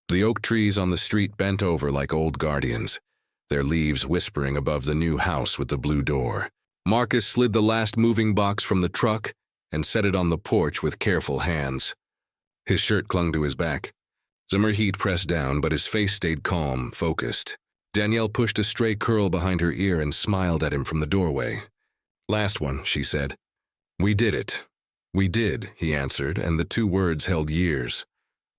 The oak trees on the street bent over like old guardians, their leaves whispering above the new house with the blue door. Marcus slid the last moving box from the truck and set it on the porch with careful hands. His shirt clung to his back. Summer heat pressed down, but his face stayed calm, focused. Danielle pushed a stray curl behind her ear and smiled at him from the doorway. "Last one," she said. "We did it." "We did," he answered, and the two words held years.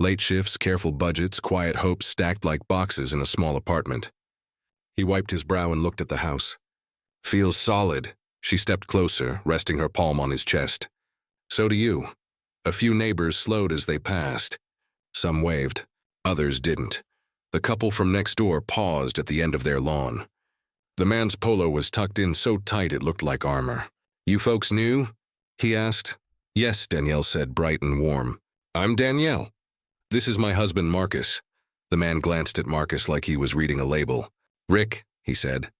Late shifts, careful budgets, quiet hopes stacked like boxes in a small apartment. He wiped his brow and looked at the house. "Feels solid." She stepped closer, resting her palm on his chest. "So do you." A few neighbors slowed as they passed. Some waved, others didn't. The couple from next door paused at the end of their lawn. The man's polo was tucked in so tight it looked like armor. "You folks new?" he asked. "Yes," Danielle said, bright and warm. "I'm Danielle. This is my husband, Marcus." The man glanced at Marcus like he was reading a label. "Rick," he said.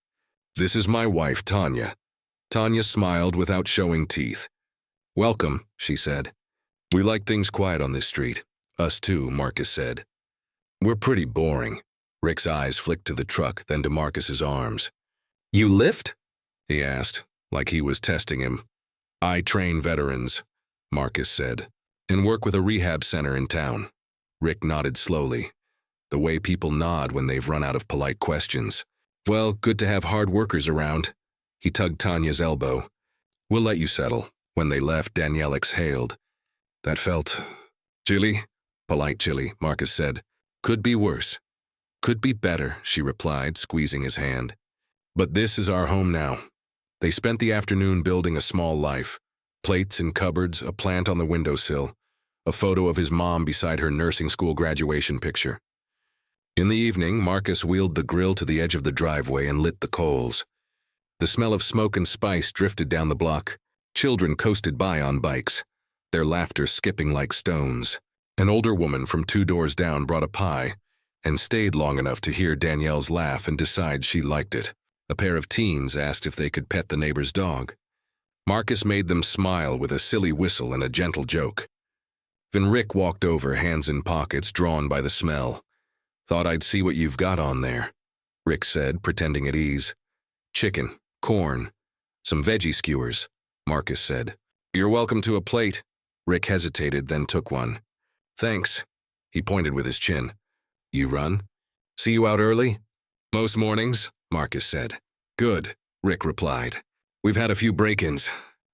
"This is my wife, Tanya." Tanya smiled without showing teeth. "Welcome," she said. "We like things quiet on this street." "Us too," Marcus said. "We're pretty boring." Rick's eyes flicked to the truck, then to Marcus's arms. "You lift?" he asked, like he was testing him. "I train veterans," Marcus said, "and work with a rehab center in town." Rick nodded slowly, the way people nod when they've run out of polite questions. "Well, good to have hard workers around." He tugged Tanya's elbow. "We'll let you settle." When they left, Danielle exhaled. "That felt chilly." "Polite chilly," Marcus said. "Could be worse." "Could be better," she replied, squeezing his hand. "But this is our home now." They spent the afternoon building a small life. Plates in cupboards, a plant on the windowsill, a photo of his mom beside her nursing school graduation picture. In the evening, Marcus wheeled the grill to the edge of the driveway and lit the coals. The smell of smoke and spice drifted down the block. Children coasted by on bikes, their laughter skipping like stones. An older woman from 2 doors down brought a pie and stayed long enough to hear Danielle's laugh and decide she liked it. A pair of teens asked if they could pet the neighbor's dog. Marcus made them smile with a silly whistle and a gentle joke. Then Rick walked over, hands in pockets, drawn by the smell. "Thought I'd see what you've got on there," Rick said, pretending at ease. "Chicken, corn, some veggie skewers," Marcus said. "You're welcome to a plate." Rick hesitated, then took one. "Thanks." He pointed with his chin. "You run? See you out early?" "Most mornings," Marcus said. "Good," Rick replied. "We've had a few break-ins.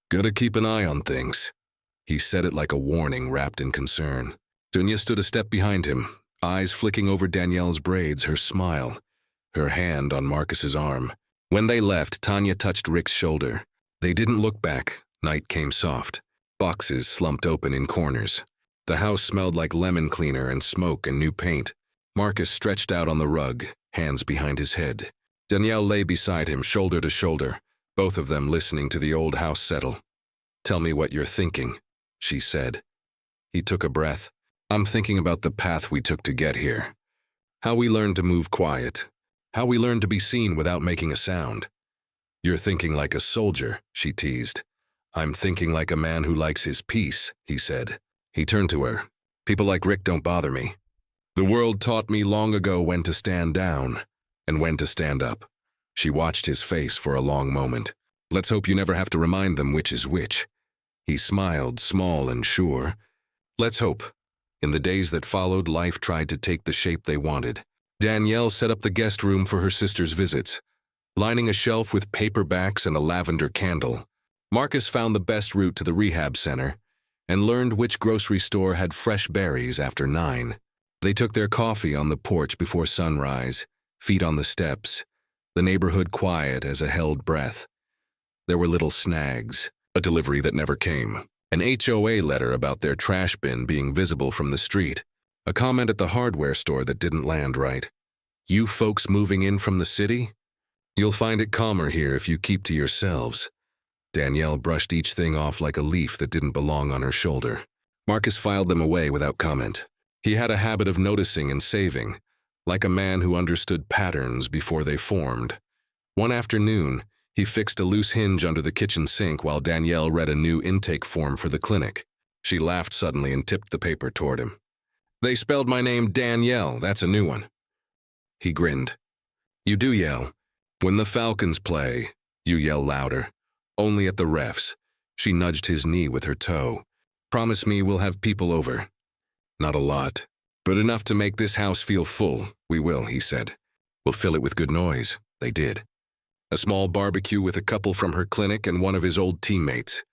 Gotta keep an eye on things." He said it like a warning wrapped in concern. Dunya stood a step behind him, eyes flicking over Danielle's braids, her smile, her hand on Marcus's arm. When they left, Tanya touched Rick's shoulder. They didn't look back. Night came soft. Boxes slumped open in corners. The house smelled like lemon cleaner and smoke and new paint. Marcus stretched out on the rug, hands behind his head. Danielle lay beside him, shoulder to shoulder, both of them listening to the old house settle. "Tell me what you're thinking," she said. He took a breath. "I'm thinking about the path we took to get here. How we learned to move quiet. How we learned to be seen without making a sound." "You're thinking like a soldier," she teased. "I'm thinking like a man who likes his peace," he said. He turned to her. "People like Rick don't bother me. The world taught me long ago when to stand down and when to stand up." She watched his face for a long moment. "Let's hope you never have to remind them which is which." He smiled, small and sure. "Let's hope." In the days that followed, life tried to take the shape they wanted. Danielle set up the guest room for her sister's visits, lining a shelf with paperbacks and a lavender candle. Marcus found the best route to the rehab center and learned which grocery store had fresh berries after 9. They took their coffee on the porch before sunrise, feet on the steps, the neighborhood quiet as a held breath. There were little snags, a delivery that never came, an HOA letter about their trash bin being visible from the street, a comment at the hardware store that didn't land right. "You folks moving in from the city? You'll find it calmer here if you keep to yourselves." Danielle brushed each thing off like a leaf that didn't belong on her shoulder. Marcus filed them away without comment. He had a habit of noticing and saving, like a man who understood patterns before they formed. One afternoon, he fixed a loose hinge under the kitchen sink while Danielle read a new intake form for the clinic. She laughed suddenly and tipped the paper toward him. They spelled my name Danielle, that's a new one. He grinned. You do yell. When the Falcons play, you yell louder. Only at the refs. She nudged his knee with her toe. Promise me we'll have people over. Not a lot, but enough to make this house feel full. We will, he said. We'll fill it with good noise. They did. A small barbecue with a couple from her clinic and one of his old teammates.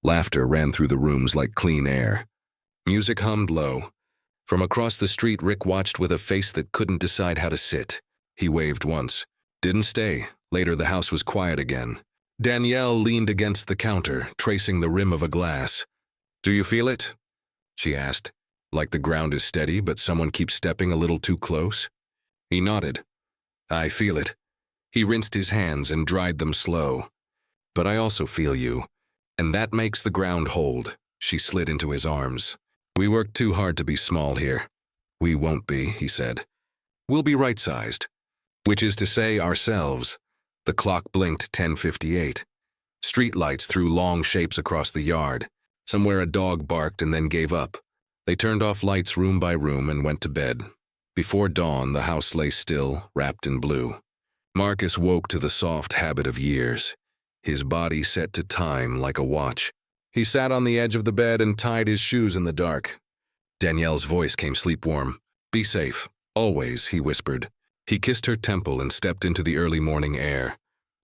Laughter ran through the rooms like clean air. Music hummed low. From across the street, Rick watched with a face that couldn't decide how to sit. He waved once. Didn't stay. Later, the house was quiet again. Danielle leaned against the counter, tracing the rim of a glass. Do you feel it? She asked. Like the ground is steady, but someone keeps stepping a little too close? He nodded. I feel it. He rinsed his hands and dried them slow. But I also feel you. And that makes the ground hold. She slid into his arms. We work too hard to be small here. We won't be, he said. We'll be right-sized. Which is to say, ourselves. The clock blinked 10:58. Street lights threw long shapes across the yard. Somewhere a dog barked and then gave up. They turned off lights room by room and went to bed. Before dawn, the house lay still, wrapped in blue. Marcus woke to the soft habit of years. His body set to time like a watch. He sat on the edge of the bed and tied his shoes in the dark. Danielle's voice came sleep-warm. Be safe. Always, he whispered. He kissed her temple and stepped into the early morning air.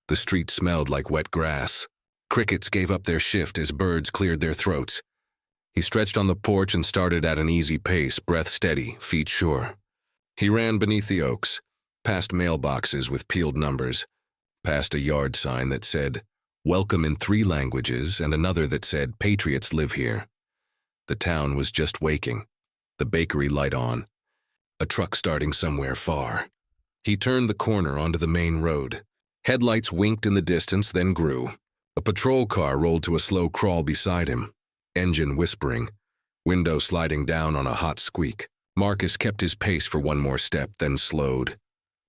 The street smelled like wet grass. Crickets gave up their shift as birds cleared their throats. He stretched on the porch and started at an easy pace, breath steady, feet sure. He ran beneath the oaks, past mailboxes with peeled numbers, past a yard sign that said, Welcome in 3 languages, and another that said, Patriots live here. The town was just waking, the bakery light on, a truck starting somewhere far. He turned the corner onto the main road. Headlights winked in the distance, then grew. A patrol car rolled to a slow crawl beside him, engine whispering, window sliding down on a hot squeak. Marcus kept his pace for one more step, then slowed,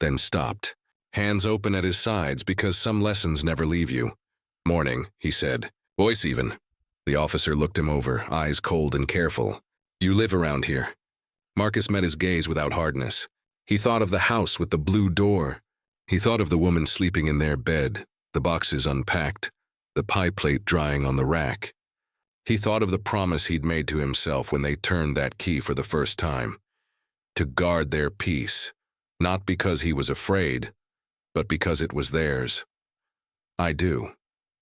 then stopped. Hands open at his sides because some lessons never leave you. Morning, he said. Voice even. The officer looked him over, eyes cold and careful. You live around here. Marcus met his gaze without hardness. He thought of the house with the blue door. He thought of the woman sleeping in their bed, the boxes unpacked, the pie plate drying on the rack. He thought of the promise he'd made to himself when they turned that key for the first time. To guard their peace, not because he was afraid, but because it was theirs. I do,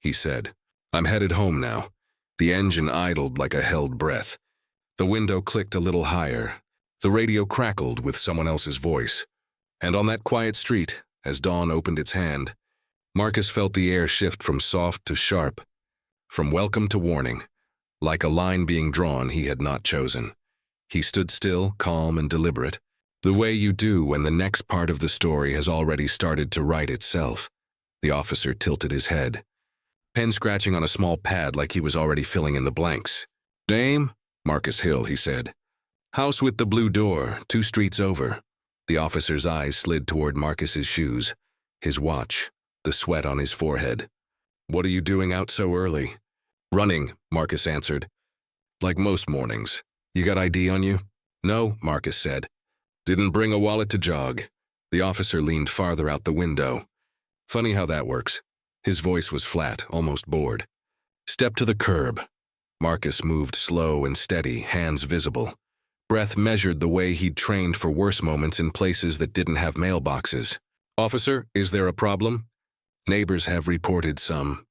he said. I'm headed home now. The engine idled like a held breath. The window clicked a little higher. The radio crackled with someone else's voice. And on that quiet street, as dawn opened its hand, Marcus felt the air shift from soft to sharp, from welcome to warning, like a line being drawn he had not chosen. He stood still, calm and deliberate, the way you do when the next part of the story has already started to write itself. The officer tilted his head, pen scratching on a small pad like he was already filling in the blanks. Name? Marcus Hill, he said. House with the blue door, 2 streets over. The officer's eyes slid toward Marcus's shoes, his watch, the sweat on his forehead. What are you doing out so early? Running, Marcus answered. Like most mornings. You got ID on you? No, Marcus said. Didn't bring a wallet to jog. The officer leaned farther out the window. Funny how that works. His voice was flat, almost bored. Step to the curb. Marcus moved slow and steady, hands visible. Breath measured the way he'd trained for worse moments in places that didn't have mailboxes. Officer, is there a problem? Neighbors have reported some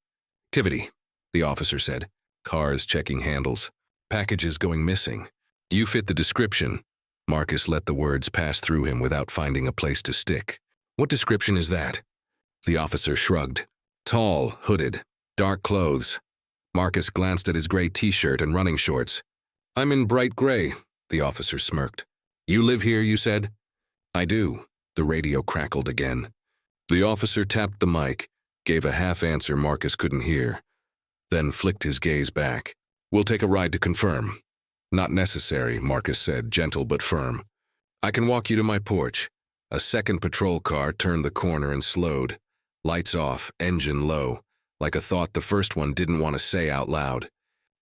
activity, the officer said. Cars checking handles. Packages going missing. You fit the description. Marcus let the words pass through him without finding a place to stick. What description is that? The officer shrugged. Tall, hooded, dark clothes. Marcus glanced at his gray t-shirt and running shorts. I'm in bright gray, the officer smirked. You live here, you said? I do. The radio crackled again. The officer tapped the mic, gave a half answer Marcus couldn't hear, then flicked his gaze back. We'll take a ride to confirm. Not necessary, Marcus said, gentle but firm. I can walk you to my porch. A second patrol car turned the corner and slowed. Lights off, engine low, like a thought the first one didn't want to say out loud.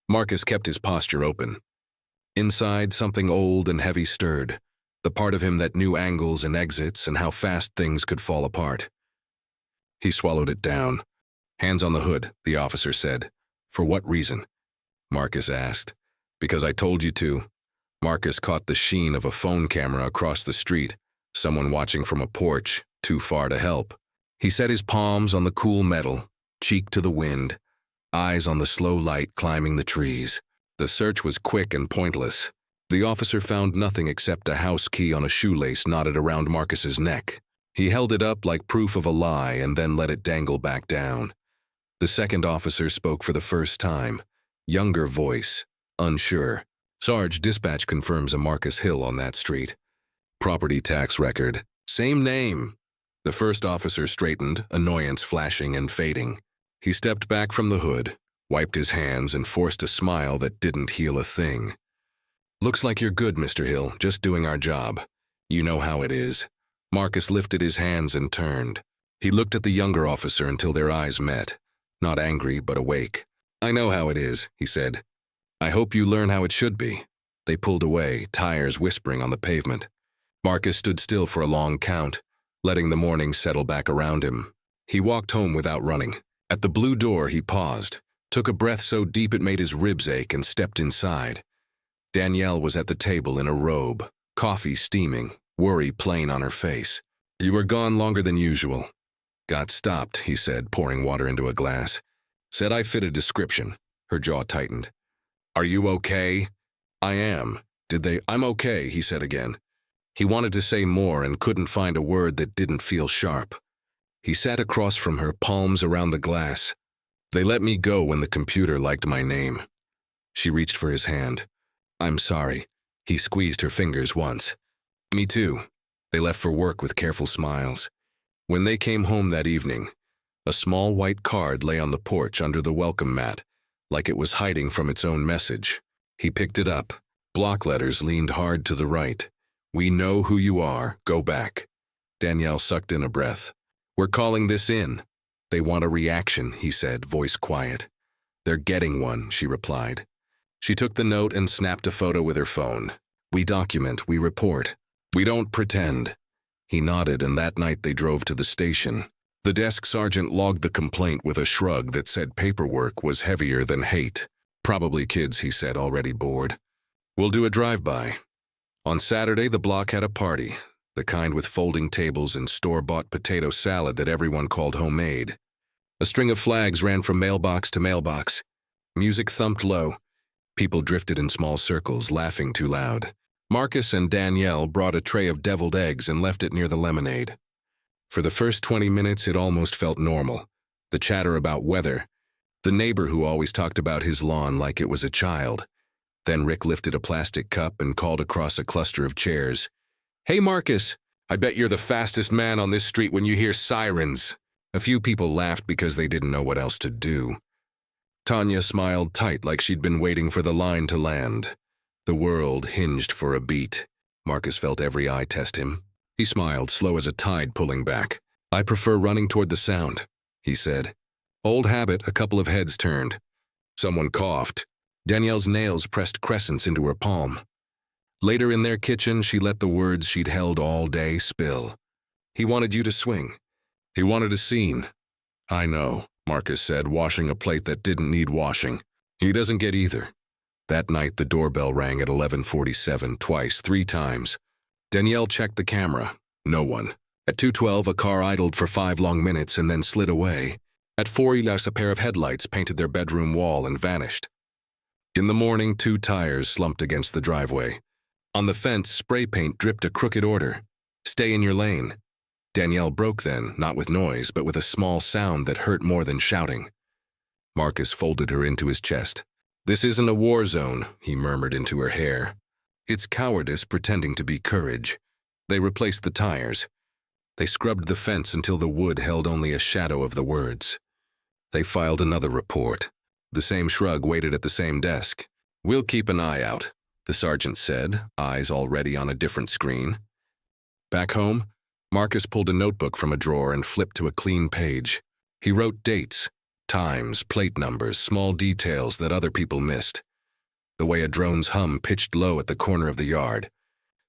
Marcus kept his posture open. Inside, something old and heavy stirred, the part of him that knew angles and exits and how fast things could fall apart. He swallowed it down. "Hands on the hood," the officer said. "For what reason?" Marcus asked. "Because I told you to." Marcus caught the sheen of a phone camera across the street, someone watching from a porch, too far to help. He set his palms on the cool metal, cheek to the wind, eyes on the slow light climbing the trees. The search was quick and pointless. The officer found nothing except a house key on a shoelace knotted around Marcus's neck. He held it up like proof of a lie and then let it dangle back down. The second officer spoke for the first time. Younger voice, unsure. "Sarge, dispatch confirms a Marcus Hill on that street. Property tax record. Same name." The first officer straightened, annoyance flashing and fading. He stepped back from the hood, wiped his hands, and forced a smile that didn't heal a thing. "Looks like you're good, Mr. Hill, just doing our job. You know how it is." Marcus lifted his hands and turned. He looked at the younger officer until their eyes met, not angry but awake. "I know how it is," he said. "I hope you learn how it should be." They pulled away, tires whispering on the pavement. Marcus stood still for a long count, letting the morning settle back around him. He walked home without running. At the blue door, he paused, took a breath so deep it made his ribs ache, and stepped inside. Danielle was at the table in a robe, coffee steaming, worry plain on her face. "You were gone longer than usual." "Got stopped," he said, pouring water into a glass. "Said I fit a description." Her jaw tightened. "Are you okay?" "I am." "I'm okay," he said again. He wanted to say more and couldn't find a word that didn't feel sharp. He sat across from her, palms around the glass. "They let me go when the computer liked my name." She reached for his hand. "I'm sorry." He squeezed her fingers once. "Me too." They left for work with careful smiles. When they came home that evening, a small white card lay on the porch under the welcome mat, like it was hiding from its own message. He picked it up. Block letters leaned hard to the right. "We know who you are. Go back." Danielle sucked in a breath. "We're calling this in." "They want a reaction," he said, voice quiet. "They're getting one," she replied. She took the note and snapped a photo with her phone. "We document, we report. We don't pretend." He nodded, and that night they drove to the station. The desk sergeant logged the complaint with a shrug that said paperwork was heavier than hate. "Probably kids," he said, already bored. "We'll do a drive-by." On Saturday, the block had a party, the kind with folding tables and store-bought potato salad that everyone called homemade. A string of flags ran from mailbox to mailbox. Music thumped low. People drifted in small circles, laughing too loud. Marcus and Danielle brought a tray of deviled eggs and left it near the lemonade. For the first 20 minutes, it almost felt normal. The chatter about weather, the neighbor who always talked about his lawn like it was a child. Then Rick lifted a plastic cup and called across a cluster of chairs. "Hey, Marcus, I bet you're the fastest man on this street when you hear sirens." A few people laughed because they didn't know what else to do. Tanya smiled tight like she'd been waiting for the line to land. The world hinged for a beat. Marcus felt every eye test him. He smiled, slow as a tide pulling back. "I prefer running toward the sound," he said. Old habit, a couple of heads turned. Someone coughed. Danielle's nails pressed crescents into her palm. Later in their kitchen, she let the words she'd held all day spill. "He wanted you to swing. He wanted a scene." "I know," Marcus said, washing a plate that didn't need washing. "He doesn't get either." That night, the doorbell rang at 11:47, twice, 3 times. Danielle checked the camera. No one. At 2:12, a car idled for 5 long minutes and then slid away. At 4:11, a pair of headlights painted their bedroom wall and vanished. In the morning, 2 tires slumped against the driveway. On the fence, spray paint dripped a crooked order. "Stay in your lane." Danielle broke then, not with noise, but with a small sound that hurt more than shouting. Marcus folded her into his chest. "This isn't a war zone," he murmured into her hair. "It's cowardice pretending to be courage." They replaced the tires. They scrubbed the fence until the wood held only a shadow of the words. They filed another report. The same shrug waited at the same desk. "We'll keep an eye out," the sergeant said, eyes already on a different screen. Back home, Marcus pulled a notebook from a drawer and flipped to a clean page. He wrote dates, times, plate numbers, small details that other people missed. the way a drone's hum pitched low at the corner of the yard,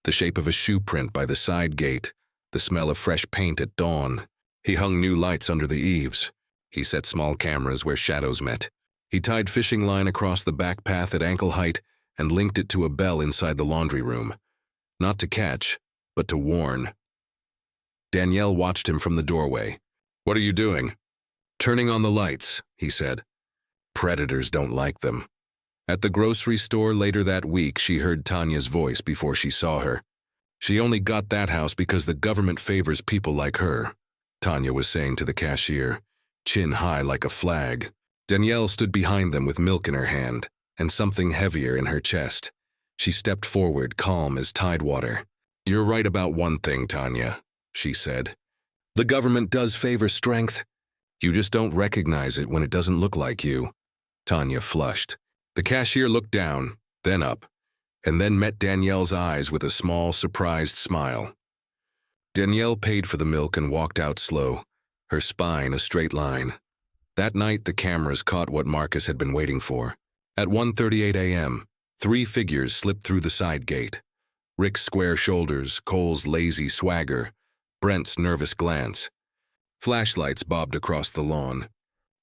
the shape of a shoe print by the side gate, the smell of fresh paint at dawn. He hung new lights under the eaves. He set small cameras where shadows met. He tied fishing line across the back path at ankle height and linked it to a bell inside the laundry room. Not to catch, but to warn. Danielle watched him from the doorway. "What are you doing?" "Turning on the lights," he said. "Predators don't like them." At the grocery store later that week, she heard Tanya's voice before she saw her. "She only got that house because the government favors people like her," Tanya was saying to the cashier, chin high like a flag. Danielle stood behind them with milk in her hand and something heavier in her chest. She stepped forward, calm as tidewater. "You're right about one thing, Tanya," she said. "The government does favor strength. You just don't recognize it when it doesn't look like you." Tanya flushed. The cashier looked down, then up, and then met Danielle's eyes with a small, surprised smile. Danielle paid for the milk and walked out slow, her spine a straight line. That night, the cameras caught what Marcus had been waiting for. At 1:38 a.m., 3 figures slipped through the side gate. Rick's square shoulders, Cole's lazy swagger, Brent's nervous glance. Flashlights bobbed across the lawn.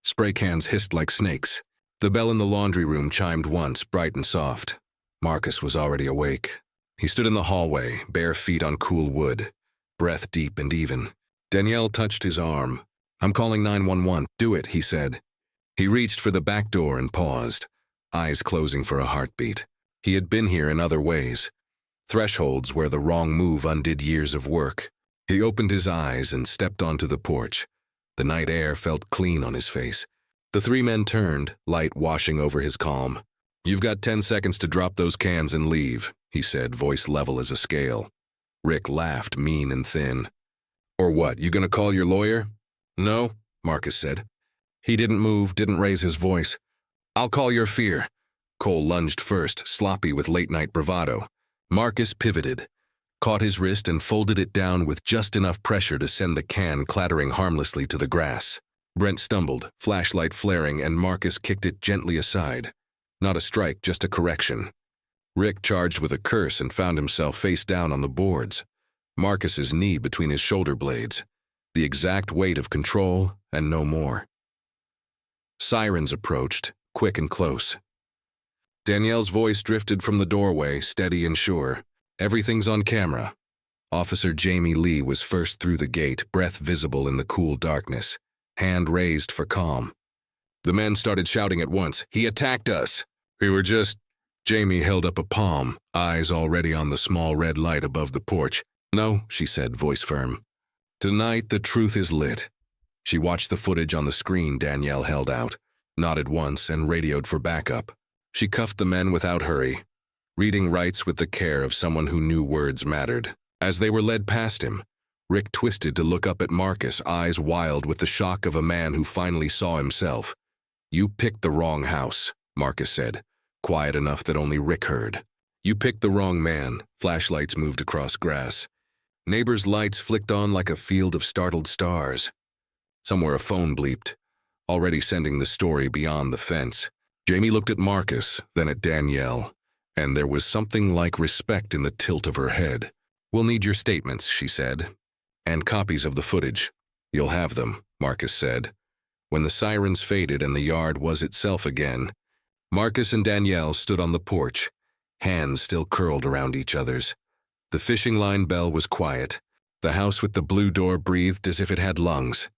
Spray cans hissed like snakes. The bell in the laundry room chimed once, bright and soft. Marcus was already awake. He stood in the hallway, bare feet on cool wood, breath deep and even. Danielle touched his arm. "I'm calling 911. Do it," he said. He reached for the back door and paused, eyes closing for a heartbeat. He had been here in other ways. Thresholds where the wrong move undid years of work. He opened his eyes and stepped onto the porch. The night air felt clean on his face. The 3 men turned, light washing over his calm. "You've got 10 seconds to drop those cans and leave," he said, voice level as a scale. Rick laughed, mean and thin. "Or what, you gonna call your lawyer?" "No," Marcus said. He didn't move, didn't raise his voice. "I'll call your fear." Cole lunged first, sloppy with late-night bravado. Marcus pivoted, caught his wrist and folded it down with just enough pressure to send the can clattering harmlessly to the grass. Brent stumbled, flashlight flaring, and Marcus kicked it gently aside. Not a strike, just a correction. Rick charged with a curse and found himself face down on the boards, Marcus's knee between his shoulder blades. The exact weight of control and no more. Sirens approached, quick and close. Danielle's voice drifted from the doorway, steady and sure. "Everything's on camera." Officer Jamie Lee was first through the gate, breath visible in the cool darkness, hand raised for calm. The men started shouting at once, "He attacked us!" "We were just—" Jamie held up a palm, eyes already on the small red light above the porch. "No," she said, voice firm. "Tonight the truth is lit." She watched the footage on the screen Danielle held out, nodded once and radioed for backup. She cuffed the men without hurry, reading rights with the care of someone who knew words mattered. As they were led past him, Rick twisted to look up at Marcus, eyes wild with the shock of a man who finally saw himself. "You picked the wrong house," Marcus said, quiet enough that only Rick heard. "You picked the wrong man." Flashlights moved across grass. Neighbors' lights flicked on like a field of startled stars. Somewhere a phone bleeped, already sending the story beyond the fence. Jamie looked at Marcus, then at Danielle, and there was something like respect in the tilt of her head. "We'll need your statements," she said, "and copies of the footage." "You'll have them," Marcus said. When the sirens faded and the yard was itself again, Marcus and Danielle stood on the porch, hands still curled around each other's. The fishing line bell was quiet. The house with the blue door breathed as if it had lungs.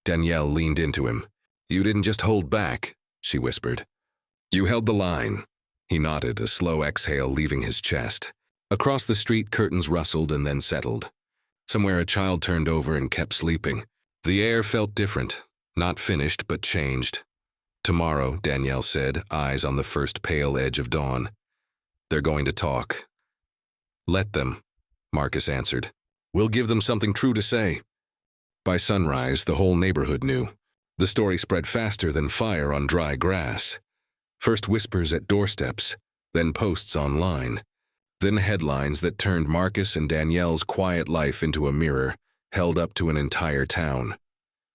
Danielle leaned into him. "You didn't just hold back," she whispered. "You held the line." He nodded, a slow exhale leaving his chest. Across the street, curtains rustled and then settled. Somewhere a child turned over and kept sleeping. The air felt different, not finished but changed. "Tomorrow," Danielle said, eyes on the first pale edge of dawn. "They're going to talk." "Let them," Marcus answered. "We'll give them something true to say." By sunrise, the whole neighborhood knew. The story spread faster than fire on dry grass. First whispers at doorsteps, then posts online, then headlines that turned Marcus and Danielle's quiet life into a mirror held up to an entire town.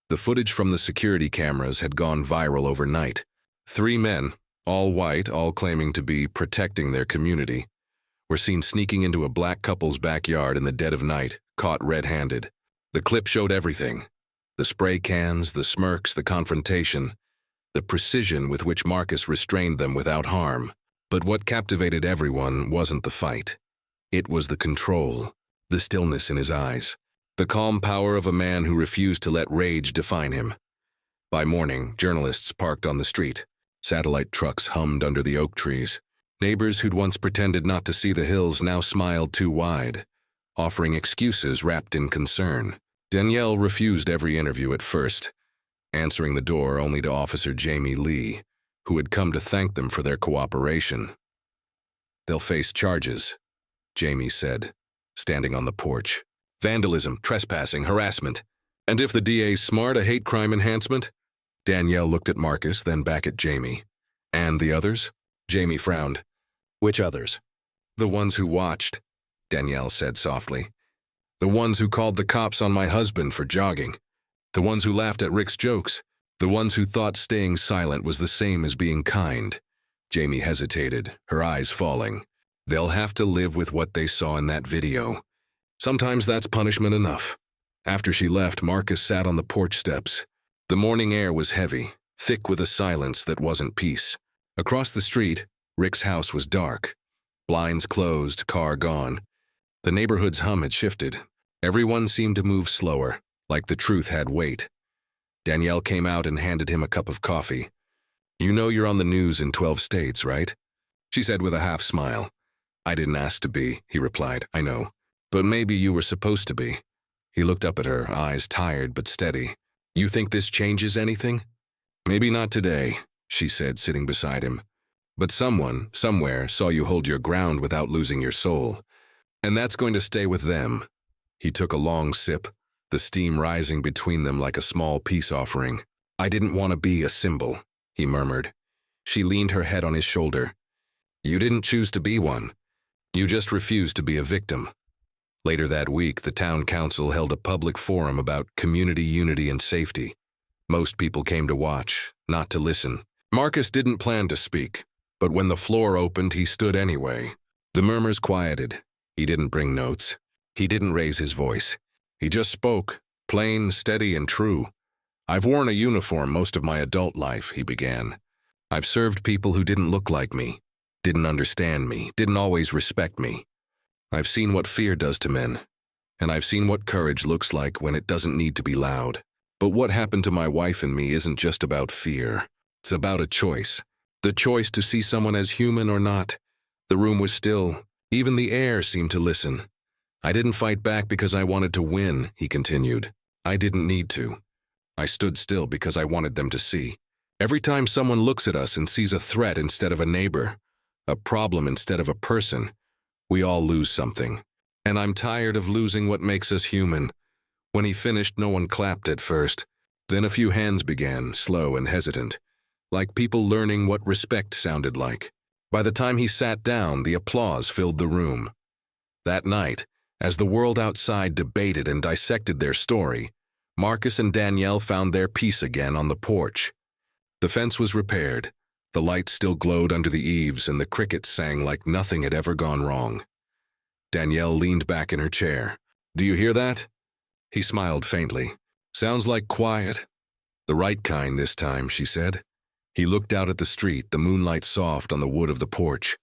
The footage from the security cameras had gone viral overnight. 3 men, all white, all claiming to be protecting their community, were seen sneaking into a black couple's backyard in the dead of night, caught red-handed. The clip showed everything: the spray cans, the smirks, the confrontation, the precision with which Marcus restrained them without harm. But what captivated everyone wasn't the fight. It was the control, the stillness in his eyes, the calm power of a man who refused to let rage define him. By morning, journalists parked on the street. Satellite trucks hummed under the oak trees. Neighbors who'd once pretended not to see the hills now smiled too wide, offering excuses wrapped in concern. Danielle refused every interview at first, answering the door only to Officer Jamie Lee, who had come to thank them for their cooperation. "They'll face charges," Jamie said, standing on the porch. "Vandalism, trespassing, harassment. And if the DA's smart, a hate crime enhancement?" Danielle looked at Marcus, then back at Jamie. "And the others?" Jamie frowned. "Which others?" "The ones who watched," Danielle said softly. "The ones who called the cops on my husband for jogging. The ones who laughed at Rick's jokes. The ones who thought staying silent was the same as being kind." Jamie hesitated, her eyes falling. "They'll have to live with what they saw in that video. Sometimes that's punishment enough." After she left, Marcus sat on the porch steps. The morning air was heavy, thick with a silence that wasn't peace. Across the street, Rick's house was dark. Blinds closed, car gone. The neighborhood's hum had shifted. Everyone seemed to move slower, like the truth had weight. Danielle came out and handed him a cup of coffee. "You know you're on the news in 12 states, right?" she said with a half smile. "I didn't ask to be," he replied. "I know. But maybe you were supposed to be." He looked up at her, eyes tired but steady. "You think this changes anything?" "Maybe not today," she said, sitting beside him. "But someone, somewhere, saw you hold your ground without losing your soul. And that's going to stay with them." He took a long sip, the steam rising between them like a small peace offering. "I didn't want to be a symbol," he murmured. She leaned her head on his shoulder. "You didn't choose to be one. You just refused to be a victim." Later that week, the town council held a public forum about community unity and safety. Most people came to watch, not to listen. Marcus didn't plan to speak, but when the floor opened, he stood anyway. The murmurs quieted. He didn't bring notes. He didn't raise his voice. He just spoke, plain, steady, and true. "I've worn a uniform most of my adult life," he began. "I've served people who didn't look like me, didn't understand me, didn't always respect me. I've seen what fear does to men, and I've seen what courage looks like when it doesn't need to be loud. But what happened to my wife and me isn't just about fear. It's about a choice. The choice to see someone as human or not." The room was still. Even the air seemed to listen. "I didn't fight back because I wanted to win," he continued. "I didn't need to. I stood still because I wanted them to see. Every time someone looks at us and sees a threat instead of a neighbor, a problem instead of a person, we all lose something. And I'm tired of losing what makes us human." When he finished, no one clapped at first. Then a few hands began, slow and hesitant, like people learning what respect sounded like. By the time he sat down, the applause filled the room. That night, as the world outside debated and dissected their story, Marcus and Danielle found their peace again on the porch. The fence was repaired. The lights still glowed under the eaves, and the crickets sang like nothing had ever gone wrong. Danielle leaned back in her chair. "Do you hear that?" He smiled faintly. "Sounds like quiet. The right kind this time," she said. He looked out at the street, the moonlight soft on the wood of the porch.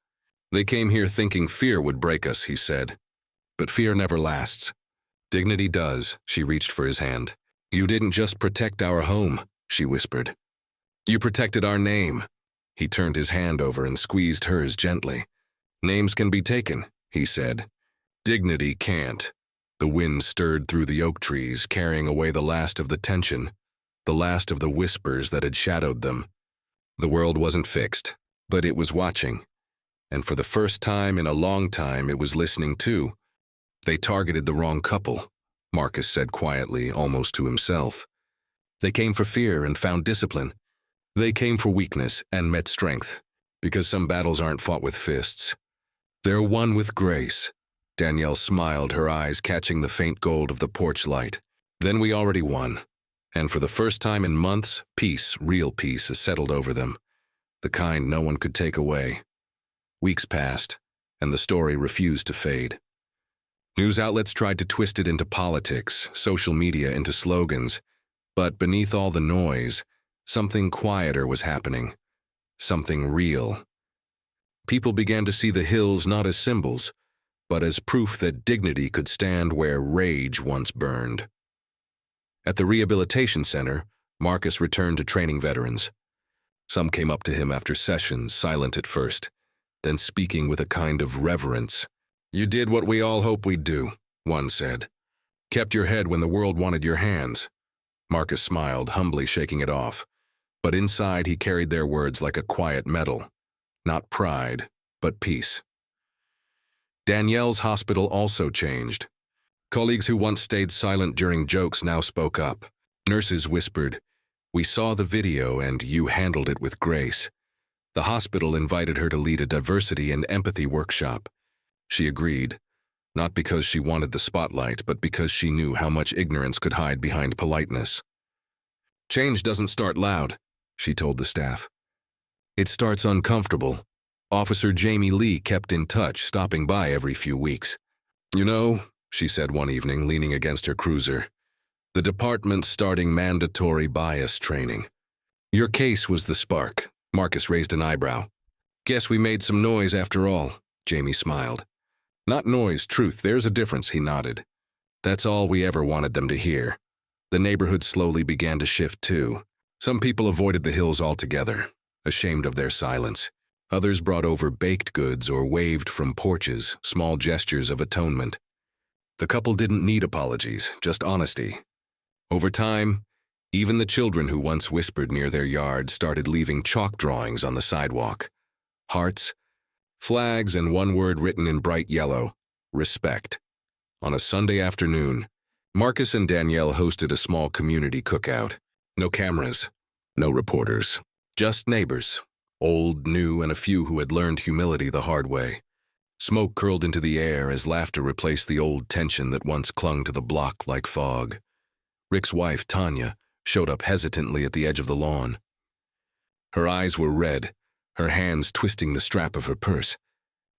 "They came here thinking fear would break us," he said. "But fear never lasts. Dignity does." She reached for his hand. "You didn't just protect our home," she whispered. "You protected our name." He turned his hand over and squeezed hers gently. "Names can be taken," he said. "Dignity can't." The wind stirred through the oak trees, carrying away the last of the tension, the last of the whispers that had shadowed them. The world wasn't fixed, but it was watching. And for the first time in a long time, it was listening too. "They targeted the wrong couple," Marcus said quietly, almost to himself. "They came for fear and found discipline. They came for weakness and met strength, because some battles aren't fought with fists. They're won with grace." Danielle smiled, her eyes catching the faint gold of the porch light. "Then we already won. And for the first time in months, peace, real peace, has settled over them. the kind no one could take away. Weeks passed, and the story refused to fade. News outlets tried to twist it into politics, social media into slogans, but beneath all the noise, something quieter was happening, something real. People began to see the hills not as symbols, but as proof that dignity could stand where rage once burned. At the rehabilitation center, Marcus returned to training veterans. Some came up to him after sessions, silent at first, then speaking with a kind of reverence. "You did what we all hoped we'd do," one said. "Kept your head when the world wanted your hands." Marcus smiled, humbly shaking it off, but inside he carried their words like a quiet medal. Not pride, but peace. Danielle's hospital also changed. Colleagues who once stayed silent during jokes now spoke up. Nurses whispered, "We saw the video and you handled it with grace." The hospital invited her to lead a diversity and empathy workshop. She agreed, not because she wanted the spotlight, but because she knew how much ignorance could hide behind politeness. "Change doesn't start loud," she told the staff. "It starts uncomfortable." Officer Jamie Lee kept in touch, stopping by every few weeks. "You know," she said one evening, leaning against her cruiser, "the department's starting mandatory bias training." "Your case was the spark." Marcus raised an eyebrow. "Guess we made some noise after all," Jamie smiled. "Not noise, truth, there's a difference," he nodded. "That's all we ever wanted them to hear." The neighborhood slowly began to shift too. Some people avoided the hills altogether, ashamed of their silence. Others brought over baked goods or waved from porches, small gestures of atonement. The couple didn't need apologies, just honesty. Over time, even the children who once whispered near their yard started leaving chalk drawings on the sidewalk. Hearts, flags, and one word written in bright yellow: respect. On a Sunday afternoon, Marcus and Danielle hosted a small community cookout. No cameras, no reporters, just neighbors, old, new, and a few who had learned humility the hard way. Smoke curled into the air as laughter replaced the old tension that once clung to the block like fog. Rick's wife, Tanya, showed up hesitantly at the edge of the lawn. Her eyes were red, her hands twisting the strap of her purse.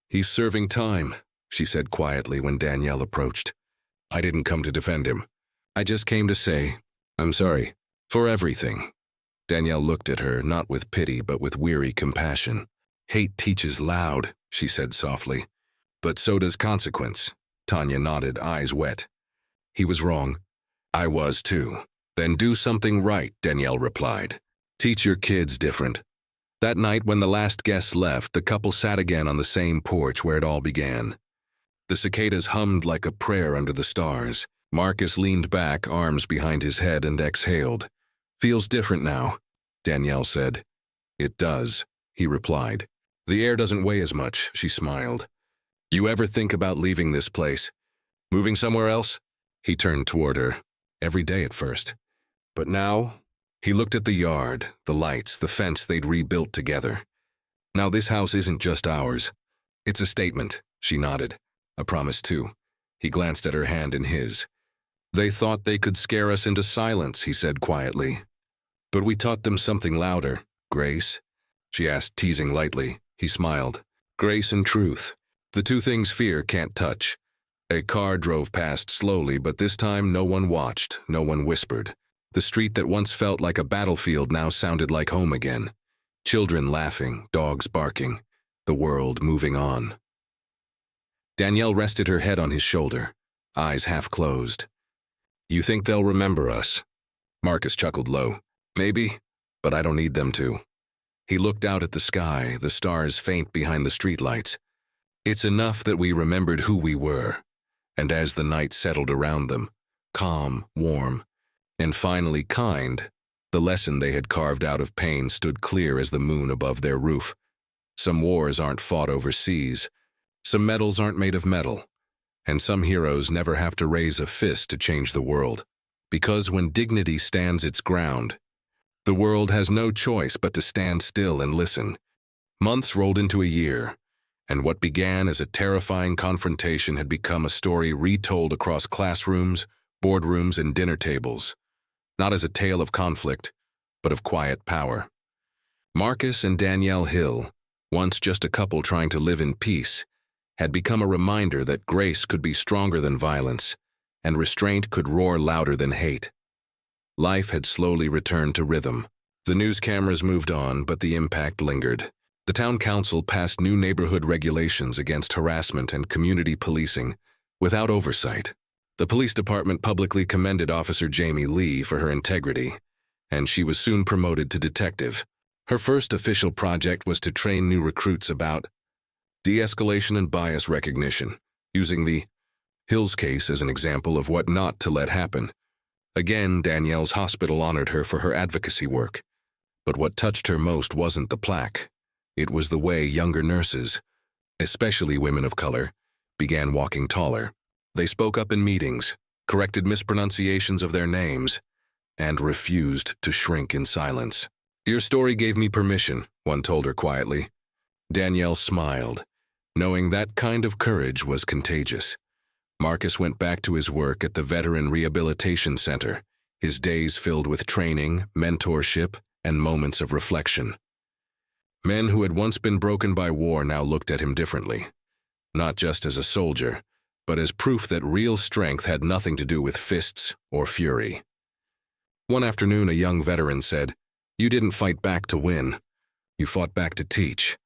"He's serving time," she said quietly when Danielle approached. "I didn't come to defend him. I just came to say, I'm sorry, for everything." Danielle looked at her, not with pity, but with weary compassion. "Hate teaches loud," she said softly. "But so does consequence." Tanya nodded, eyes wet. "He was wrong. I was too." "Then do something right," Danielle replied. "Teach your kids different." That night, when the last guests left, the couple sat again on the same porch where it all began. The cicadas hummed like a prayer under the stars. Marcus leaned back, arms behind his head, and exhaled. "Feels different now," Danielle said. "It does," he replied. "The air doesn't weigh as much," she smiled. "You ever think about leaving this place? Moving somewhere else?" He turned toward her. Every day at first. But now, he looked at the yard, the lights, the fence they'd rebuilt together. "Now this house isn't just ours. It's a statement," she nodded. "A promise too." He glanced at her hand in his. "They thought they could scare us into silence," he said quietly. "But we taught them something louder." "Grace?" she asked, teasing lightly. He smiled. "Grace and truth. The two things fear can't touch." A car drove past slowly, but this time no one watched, no one whispered. The street that once felt like a battlefield now sounded like home again. Children laughing, dogs barking, the world moving on. Danielle rested her head on his shoulder, eyes half closed. "You think they'll remember us?" Marcus chuckled low. "Maybe, but I don't need them to." He looked out at the sky, the stars faint behind the streetlights. "It's enough that we remembered who we were." And as the night settled around them, calm, warm, and finally kind, the lesson they had carved out of pain stood clear as the moon above their roof. Some wars aren't fought overseas, some medals aren't made of metal, and some heroes never have to raise a fist to change the world. Because when dignity stands its ground, the world has no choice but to stand still and listen. Months rolled into a year, and what began as a terrifying confrontation had become a story retold across classrooms, boardrooms, and dinner tables, not as a tale of conflict, but of quiet power. Marcus and Danielle Hill, once just a couple trying to live in peace, had become a reminder that grace could be stronger than violence, and restraint could roar louder than hate. Life had slowly returned to rhythm. The news cameras moved on, but the impact lingered. The town council passed new neighborhood regulations against harassment and community policing, without oversight. The police department publicly commended Officer Jamie Lee for her integrity, and she was soon promoted to detective. Her first official project was to train new recruits about de-escalation and bias recognition, using the Hills case as an example of what not to let happen. Again, Danielle's hospital honored her for her advocacy work. But what touched her most wasn't the plaque. It was the way younger nurses, especially women of color, began walking taller. They spoke up in meetings, corrected mispronunciations of their names, and refused to shrink in silence. "Your story gave me permission," one told her quietly. Danielle smiled, knowing that kind of courage was contagious. Marcus went back to his work at the Veteran Rehabilitation Center, his days filled with training, mentorship, and moments of reflection. Men who had once been broken by war now looked at him differently, not just as a soldier, but as proof that real strength had nothing to do with fists or fury. One afternoon, a young veteran said, "You didn't fight back to win. You fought back to teach."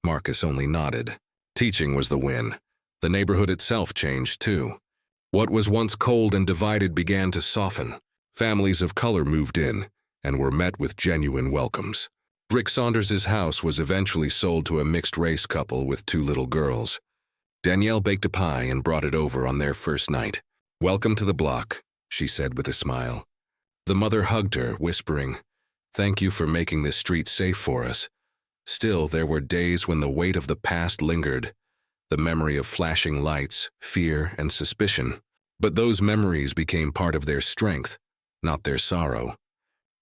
Marcus only nodded. Teaching was the win. The neighborhood itself changed, too. What was once cold and divided began to soften. Families of color moved in and were met with genuine welcomes. Rick Saunders's house was eventually sold to a mixed-race couple with 2 little girls. Danielle baked a pie and brought it over on their first night. "Welcome to the block," she said with a smile. The mother hugged her, whispering, "Thank you for making this street safe for us." Still, there were days when the weight of the past lingered, the memory of flashing lights, fear, and suspicion. But those memories became part of their strength, not their sorrow.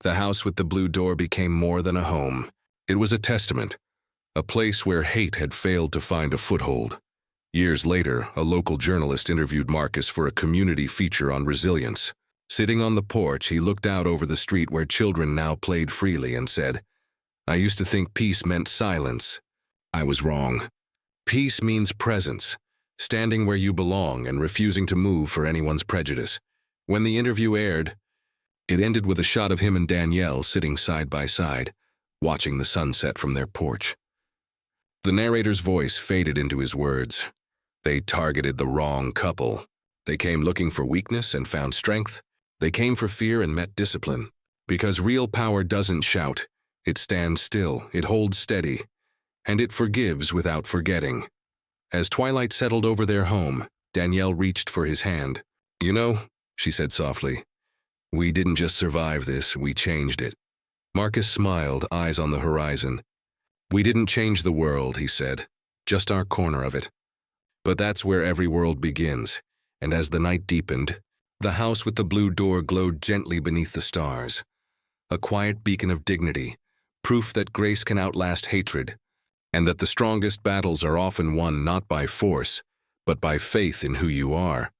The house with the blue door became more than a home. It was a testament, a place where hate had failed to find a foothold. Years later, a local journalist interviewed Marcus for a community feature on resilience. Sitting on the porch, he looked out over the street where children now played freely and said, "I used to think peace meant silence. I was wrong. Peace means presence, standing where you belong and refusing to move for anyone's prejudice." When the interview aired, it ended with a shot of him and Danielle sitting side by side, watching the sunset from their porch. The narrator's voice faded into his words. They targeted the wrong couple. They came looking for weakness and found strength. They came for fear and met discipline. Because real power doesn't shout. It stands still, it holds steady, and it forgives without forgetting. As twilight settled over their home, Danielle reached for his hand. "You know," she said softly, "we didn't just survive this, we changed it." Marcus smiled, eyes on the horizon. "We didn't change the world," he said, "just our corner of it. But that's where every world begins." And as the night deepened, the house with the blue door glowed gently beneath the stars. A quiet beacon of dignity, proof that grace can outlast hatred, and that the strongest battles are often won not by force, but by faith in who you are.